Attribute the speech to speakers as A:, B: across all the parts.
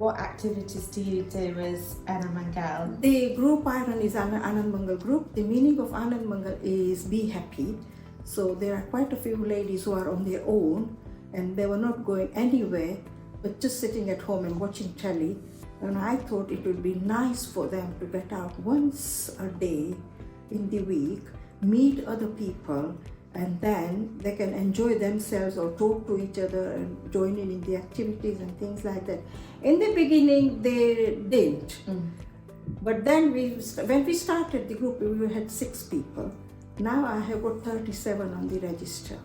A: What activities do you do as Anand Mangal?
B: The group Fearon is an Anand Mangal group. The meaning of Anand Mangal is be happy. So there are quite a few ladies who are on their own and they were not going anywhere but just sitting at home and watching telly. And I thought it would be nice for them to get out once a day in the week, meet other people, and then they can enjoy themselves or talk to each other and join in the activities and things like that. In the beginning, they didn't. But then when we started the group, we had 6 people. Now I have got 37 on the register.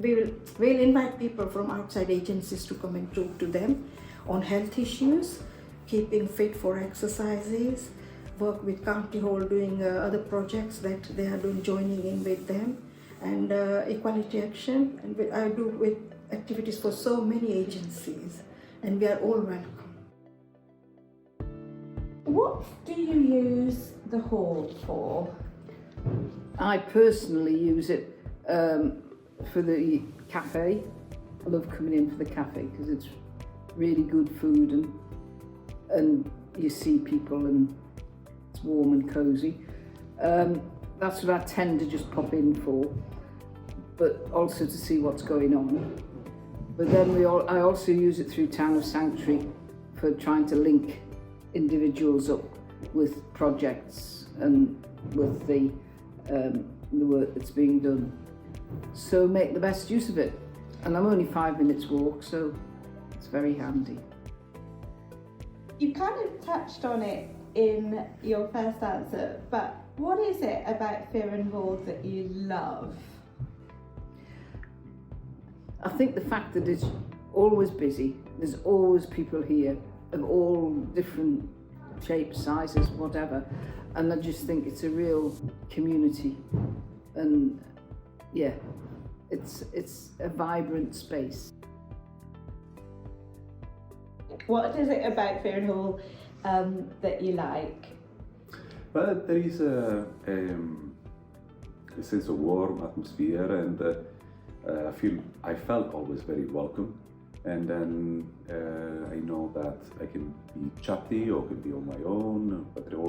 B: We'll invite people from outside agencies to come and talk to them on health issues, keeping fit for exercises, work with County Hall doing other projects that they are doing, joining in with them, and equality action. And I do with activities for so many agencies, and we are all welcome.
A: What do you use the hall for?
C: I personally use it for the café. I love coming in for the café because it's really good food and you see people and it's warm and cosy. That's what I tend to just pop in for, but also to see what's going on. But then I also use it through Town of Sanctuary for trying to link individuals up with projects and with the work that's being done. So make the best use of it. And I'm only 5 minutes walk, so it's very handy.
A: You kind of touched on it in your first answer, but what is it about Fearon Hall that you love?
C: I think the fact that it's always busy, there's always people here of all different shapes, sizes, whatever, and I just think it's a real community, and yeah, it's a vibrant space.
A: What is it about Fearon Hall that you like?
D: Well, there is a sense of warm atmosphere, and I felt always very welcome. And then I know that I can be chatty or can be on my own, but there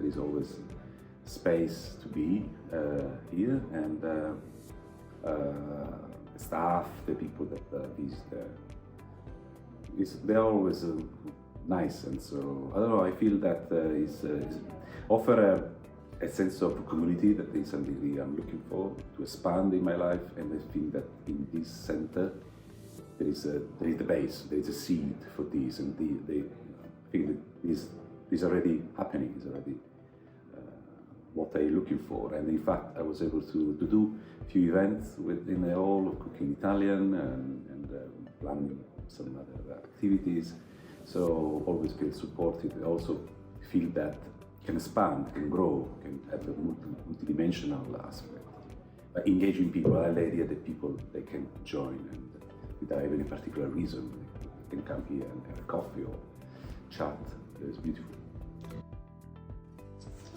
D: is always space to be here, and staff, the people that visit, they're always nice, and so I don't know. I feel that is offer a sense of community that is something really I'm looking for to expand in my life, and I think that in this centre there is the base, there is a seed for this, and I think that this is already happening. It's already what I'm looking for, and in fact I was able to do a few events within the hall, cooking Italian and planning some other activities. So always feel supported. I also feel that can expand, can grow, can have a multidimensional aspect. But engaging people, I like the idea that people they can join and without even a particular reason, they can come here and have a coffee or chat. It's beautiful.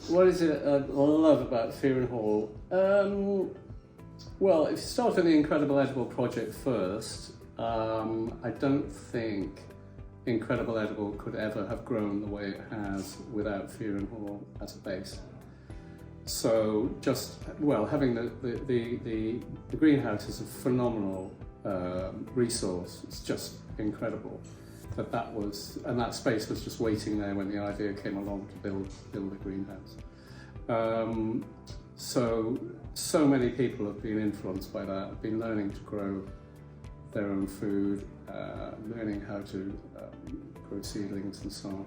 E: What is it I love about Fearon Hall? Well, if you start with the Incredible Edible project first, I don't think Incredible Edible could ever have grown the way it has without Fearon Hall as a base. So having the greenhouse is a phenomenal resource. It's just incredible that space was just waiting there when the idea came along to build the greenhouse. So many people have been influenced by that, have been learning to grow their own food, learning how to grow seedlings and so on.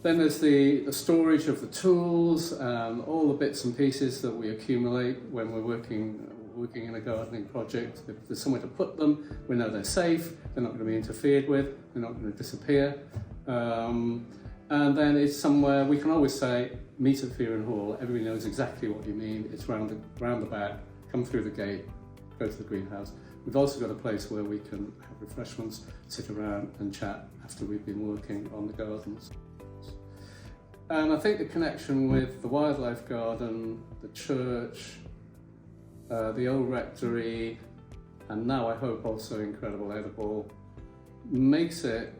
E: Then there's the storage of the tools, all the bits and pieces that we accumulate when we're working in a gardening project. If there's somewhere to put them, we know they're safe, they're not going to be interfered with, they're not going to disappear. And then it's somewhere we can always say, meet at Fearon Hall, everybody knows exactly what you mean, it's round the back, come through the gate, go to the greenhouse. We've also got a place where we can have refreshments, sit around and chat after we've been working on the gardens. And I think the connection with the wildlife garden, the church, the old rectory, and now I hope also Incredible Edible, makes it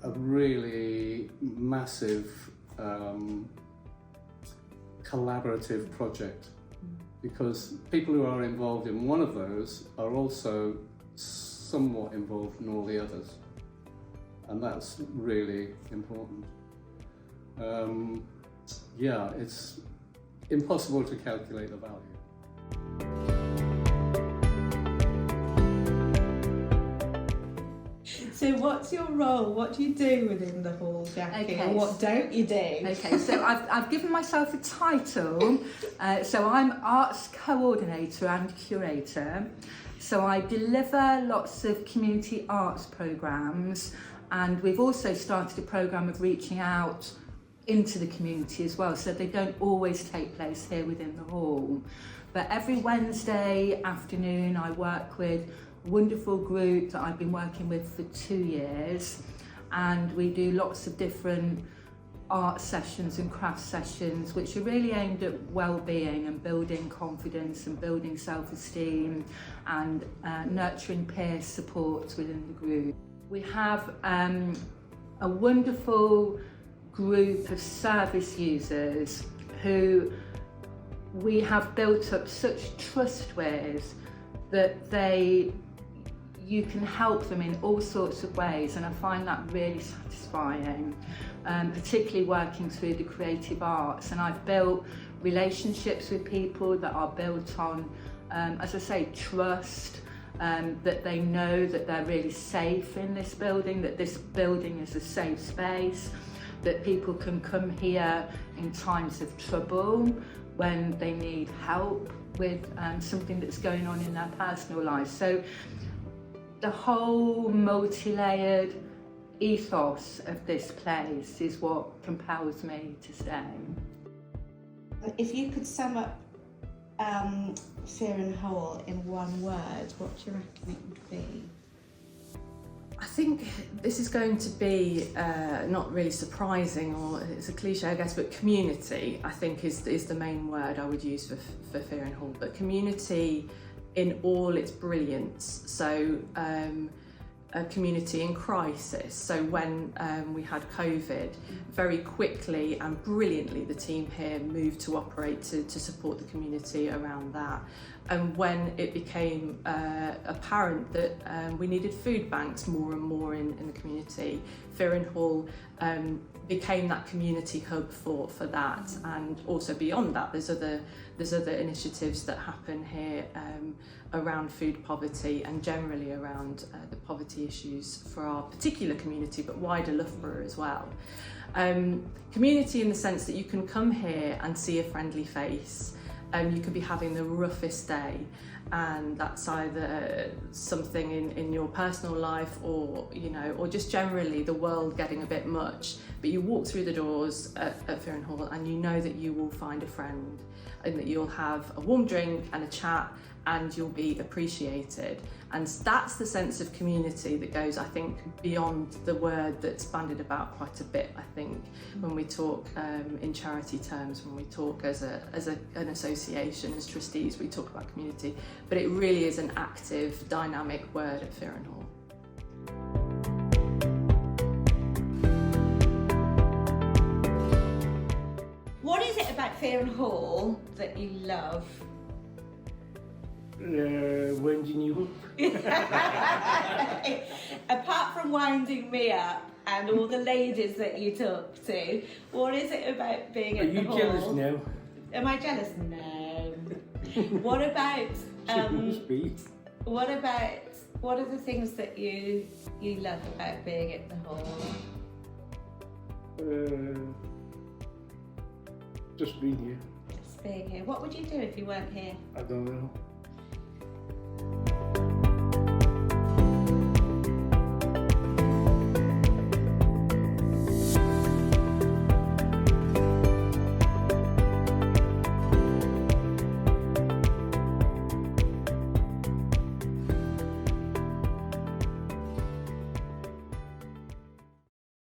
E: a really massive collaborative project, because people who are involved in one of those are also somewhat involved in all the others, and that's really important. Yeah, it's impossible to calculate the value.
A: So what's your role? What do you do within the hall, Jackie?
F: Okay.
A: Or what don't you do?
F: Okay, so I've given myself a title. So I'm arts coordinator and curator. So I deliver lots of community arts programmes, and we've also started a programme of reaching out into the community as well, so they don't always take place here within the hall. But every Wednesday afternoon I work with a wonderful group that I've been working with for 2 years, and we do lots of different art sessions and craft sessions which are really aimed at well-being and building confidence and building self-esteem and nurturing peer support within the group. We have a wonderful group of service users who we have built up such trust with that you can help them in all sorts of ways, and I find that really satisfying, particularly working through the creative arts. And I've built relationships with people that are built on, as I say, trust, that they know that they're really safe in this building, that this building is a safe space, that people can come here in times of trouble, when they need help with something that's going on in their personal lives. So the whole multi-layered ethos of this place is what compels me to stay.
A: If you could sum up Fearon Hall in one word, what do you reckon it would be?
G: I think this is going to be not really surprising, or it's a cliche I guess, but community I think is the main word I would use for Fearon Hall. But community in all its brilliance. So a community in crisis. So when we had COVID, very quickly and brilliantly the team here moved to operate to support the community around that. And when it became apparent that we needed food banks more and more in the community, Fearon Hall became that community hub for that. And also beyond that, there's other initiatives that happen here around food poverty and generally around the poverty issues for our particular community, but wider Loughborough as well. Community in the sense that you can come here and see a friendly face. You could be having the roughest day, and that's either something in your personal life, or or just generally the world getting a bit much. But you walk through the doors at Fearon Hall, and you know that you will find a friend, and that you'll have a warm drink and a chat, and you'll be appreciated. And that's the sense of community that goes, I think, beyond the word that's bandied about quite a bit, I think, when we talk in charity terms, when we talk as an association, as trustees, we talk about community. But it really is an active, dynamic word at Fearon Hall.
A: What is it about Fearon Hall that you love?
H: Winding you up.
A: Apart from winding me up and all the ladies that you talk to, what is it about being at the hall?
H: Are you jealous now?
A: Am I jealous? No. What about what are the things that you love about being at the hall?
H: Just being here.
A: Just being here. What would you do if you weren't here?
H: I don't know.